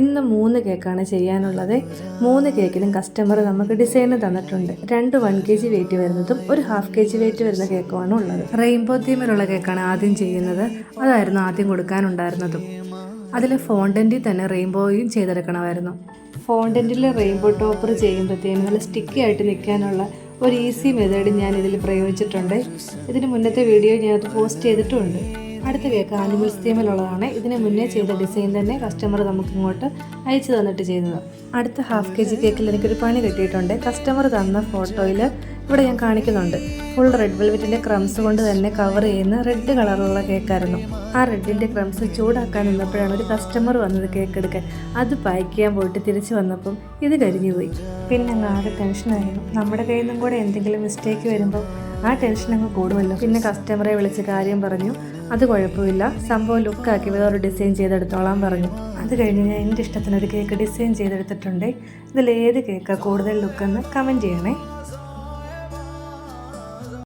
ഇന്ന് 3 കേക്കാണ് ചെയ്യാനുള്ളത്. 3 കേക്കിലും കസ്റ്റമർ നമുക്ക് ഡിസൈന് തന്നിട്ടുണ്ട്. 2 1 kg വെയിറ്റ് വരുന്നതും ഒരു 1/2 kg വെയിറ്റ് വരുന്ന കേക്കുമാണ് ഉള്ളത്. റെയിൻബോ തീമിലുള്ള കേക്കാണ് ആദ്യം ചെയ്യുന്നത്. അതായിരുന്നു ആദ്യം കൊടുക്കാനുണ്ടായിരുന്നതും. അതിൽ ഫോണ്ടന്റിൽ തന്നെ റെയിൻബോയും ചെയ്തെടുക്കണമായിരുന്നു. ഫോണ്ടന്റിൽ റെയിൻബോ ടോപ്പർ ചെയ്യുമ്പോഴത്തേനും നല്ല സ്റ്റിക്കി ആയിട്ട് നിൽക്കാനുള്ള ഒരു ഈസി മെത്തേഡ് ഞാൻ ഇതിൽ പ്രയോഗിച്ചിട്ടുണ്ട്. ഇതിന് മുന്നത്തെ വീഡിയോ ഞാനത് പോസ്റ്റ് ചെയ്തിട്ടുമുണ്ട്. അടുത്ത കേക്ക് ആനിമൽസ് തീമിലുള്ളതാണ്. ഇതിന് മുന്നേ ചെയ്ത ഡിസൈൻ തന്നെ കസ്റ്റമർ നമുക്ക് ഇങ്ങോട്ട് അയച്ചു തന്നിട്ട് ചെയ്യുന്നത്. അടുത്ത 1/2 kg കേക്കിൽ എനിക്കൊരു പണി കിട്ടിയിട്ടുണ്ട്. കസ്റ്റമർ തന്ന ഫോട്ടോയിൽ ഇവിടെ ഞാൻ കാണിക്കുന്നുണ്ട്. ഫുൾ റെഡ് വെൽവെറ്റിൻ്റെ ക്രംസ് കൊണ്ട് തന്നെ കവർ ചെയ്യുന്ന റെഡ് കളറുള്ള കേക്കായിരുന്നു. ആ റെഡിൻ്റെ ക്രംസ് ചൂടാക്കാൻ നിന്നപ്പോഴാണ് ഒരു കസ്റ്റമർ വന്നത് കേക്ക് എടുക്കാൻ. അത് പാക്ക് ചെയ്യാൻ പോയിട്ട് തിരിച്ചു വന്നപ്പം ഇത് കരിഞ്ഞു പോയി. പിന്നെ അങ്ങ് ആകെ ടെൻഷനായിരുന്നു. നമ്മുടെ കയ്യിൽ നിന്നും കൂടെ എന്തെങ്കിലും മിസ്റ്റേക്ക് വരുമ്പോൾ ആ ടെൻഷൻ അങ്ങ് കൂടുമല്ലോ. പിന്നെ കസ്റ്റമറെ വിളിച്ച് കാര്യം പറഞ്ഞു. അത് കുഴപ്പമില്ല, സംഭവം ലുക്കാക്കി വേറൊരു ഡിസൈൻ ചെയ്തെടുത്തോളാൻ പറഞ്ഞു. അത് കഴിഞ്ഞ് ഞാൻ എൻ്റെ ഇഷ്ടത്തിനൊരു കേക്ക് ഡിസൈൻ ചെയ്തെടുത്തിട്ടുണ്ട്. ഇതിലേത് കേക്കാണ് കൂടുതൽ ലുക്കെന്ന് കമൻറ്റ് ചെയ്യണേ.